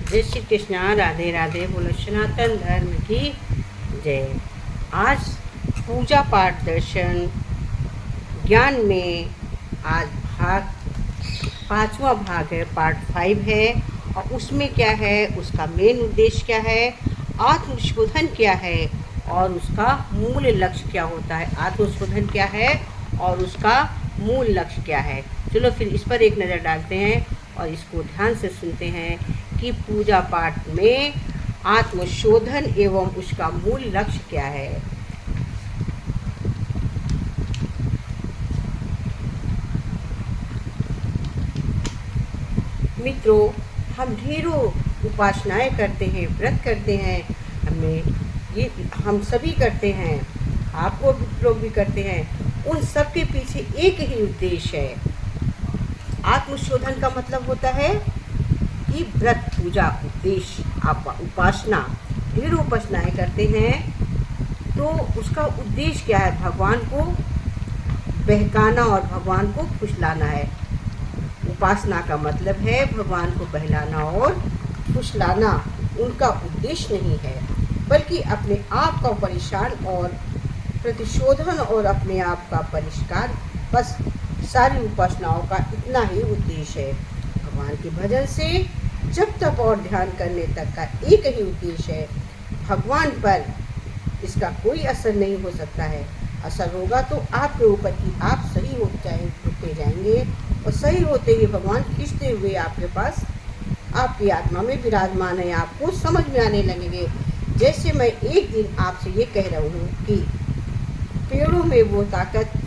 जय श्री कृष्णा, राधे राधे, बोलो सनातन धर्म की जय। आज पूजा पाठ दर्शन ज्ञान में आज भाग पांचवा भाग है, पार्ट 5 है। और उसमें क्या है, उसका मेन उद्देश्य क्या है, आत्मशोधन क्या है और उसका मूल लक्ष्य क्या होता है। आत्मशोधन क्या है और उसका मूल लक्ष्य क्या है। चलो फिर इस पर एक नज़र डालते हैं और इसको ध्यान से सुनते हैं कि पूजा पाठ में आत्मशोधन एवं उसका मूल लक्ष्य क्या है। मित्रों, हम ढेरों उपासनाएं करते हैं, व्रत करते हैं, हम सभी करते हैं, आपको लोग भी करते हैं। उन सब के पीछे एक ही उद्देश्य है। आत्मशोधन का मतलब होता है कि व्रत, पूजा, उद्देश्य, आप उपासना, ढेरों उपासनाएं करते हैं तो उसका उद्देश्य क्या है, भगवान को बहकाना और भगवान को फुसलाना है। उपासना का मतलब है भगवान को बहलाना और फुसलाना, उनका उद्देश्य नहीं है, बल्कि अपने आप का परेशान और प्रतिशोधन और अपने आप का परिष्कार। बस सारी उपासनाओं का इतना ही उद्देश्य है। भगवान के भजन से जब तक और ध्यान करने तक का एक ही उद्देश्य है। भगवान पर इसका कोई असर नहीं हो सकता है। असर होगा तो आपके ऊपर कि आप सही होते जाएंगे और सही होते ही भगवान खींचते हुए आपके पास, आपकी आत्मा में विराजमान है, आपको समझ में आने लगेंगे। जैसे मैं एक दिन आपसे ये कह रहा हूँ कि पेड़ों में वो ताकत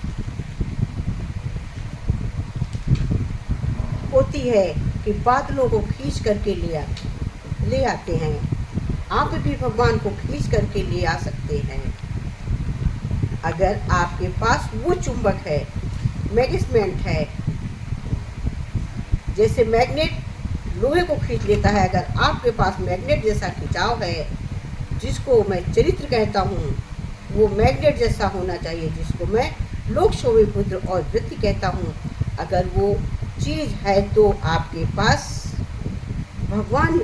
होती है कि बादलों को खींच करके ले आते हैं। आप भी भगवान को खींच करके ले आ सकते हैं अगर आपके पास वो चुंबक है, मैग्नेट है। जैसे मैग्नेट लोहे को खींच लेता है, अगर आपके पास मैग्नेट जैसा खिंचाव है, जिसको मैं चरित्र कहता हूँ, वो मैग्नेट जैसा होना चाहिए, जिसको मैं लोक शोभे पुत्र और वृत्ति कहता हूँ। अगर वो चीज़ है तो आपके पास भगवान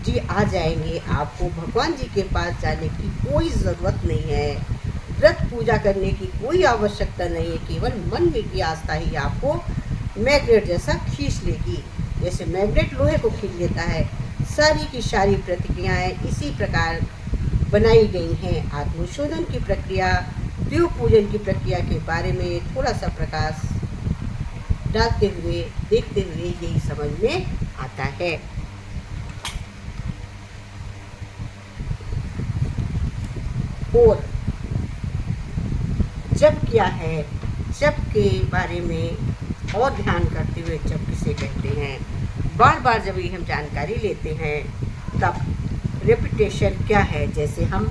जी आ जाएंगे। आपको भगवान जी के पास जाने की कोई ज़रूरत नहीं है, व्रत पूजा करने की कोई आवश्यकता नहीं है। केवल मन में की आस्था ही आपको मैग्नेट जैसा खींच लेगी। जैसे मैग्नेट लोहे को खींच लेता है, सारी की सारी प्रतिक्रियाएं इसी प्रकार बनाई गई हैं। आत्मशोधन की प्रक्रिया, देव पूजन की प्रक्रिया के बारे में थोड़ा सा प्रकाश डालते हुए, देखते हुए यही समझ में आता है। और जप क्या है, जप के बारे में और ध्यान करते हुए जप किसे कहते हैं, बार बार जब ये हम जानकारी लेते हैं तब रेपिटेशन क्या है। जैसे हम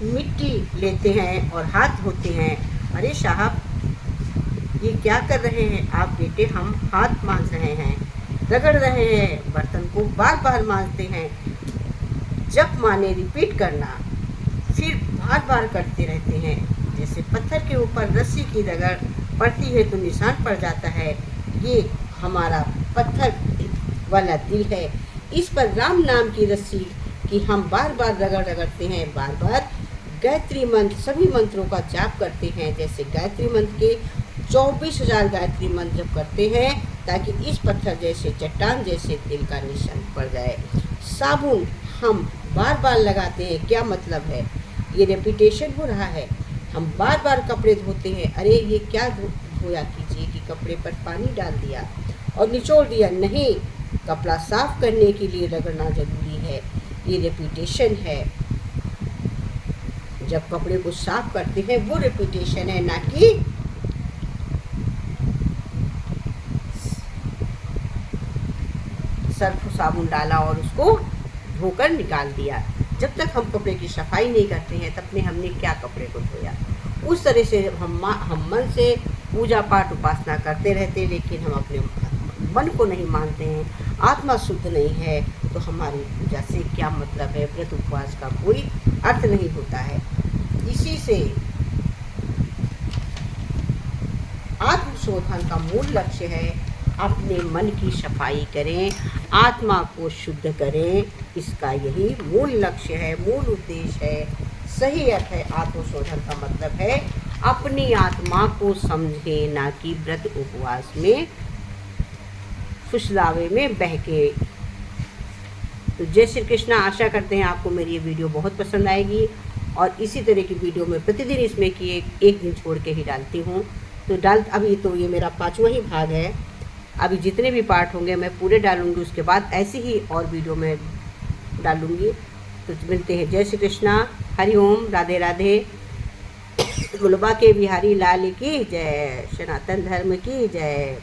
मिट्टी लेते हैं और हाथ धोते हैं, अरे साहब ये क्या कर रहे हैं आप बेटे, हम हाथ मांज रहे हैं, रगड़ रहे हैं, बर्तन को बार बार मांजते हैं। जप माने रिपीट करना, फिर बार बार करते रहते हैं। जैसे पत्थर के ऊपर रस्सी की रगड़ पड़ती है तो निशान पड़ जाता है, ये हमारा पत्थर वाला दिल है। इस पर राम नाम की रस्सी की हम बार बार रगड़ते हैं, बार बार गायत्री मंत्र, सभी मंत्रों का जाप करते हैं। जैसे गायत्री मंत्र के 24,000 गायत्री मंत्र जप करते हैं ताकि इस पत्थर जैसे, चट्टान जैसे दिल का निशान पड़ जाए। साबुन हम बार बार लगाते हैं, क्या मतलब है, ये रेपिटेशन हो रहा है। हम बार बार कपड़े धोते हैं, अरे ये क्या धोया कीजिए कि कपड़े पर पानी डाल दिया और निचोड़ दिया, नहीं, कपड़ा साफ करने के लिए रगड़ना जरूरी है, ये रेपिटेशन है। जब कपड़े को साफ करते हैं वो रेपिटेशन है, ना कि सर्फ साबुन डाला और उसको धोकर निकाल दिया। जब तक हम कपड़े की सफाई नहीं करते हैं तब तक हमने क्या कपड़े को धोया। उस तरह से हम मन से पूजा पाठ उपासना करते रहते हैं, लेकिन हम अपने मन को नहीं मानते हैं, आत्मा शुद्ध नहीं है, तो हमारी पूजा से क्या मतलब है, व्रत उपवास का कोई अर्थ नहीं होता है। इसी से आत्मशोधन का मूल लक्ष्य है अपने मन की सफाई करें, आत्मा को शुद्ध करें। इसका यही मूल लक्ष्य है, मूल उद्देश्य है। सही अर्थ है आत्मशोधन का मतलब है अपनी आत्मा को समझे, ना कि व्रत उपवास में फुसलावे में बहके। तो जय श्री कृष्णा। आशा करते हैं आपको मेरी ये वीडियो बहुत पसंद आएगी और इसी तरह की वीडियो मैं प्रतिदिन इसमें कि एक दिन छोड़ के ही डालती हूँ। तो अभी तो ये मेरा 5वां ही भाग है। अभी जितने भी पार्ट होंगे मैं पूरे डालूंगी, उसके बाद ऐसी ही और वीडियो में डालूंगी। तो मिलते हैं। जय श्री कृष्णा, हरि ओम, राधे राधे। गुलबा के बिहारी लाल की जय, सनातन धर्म की जय।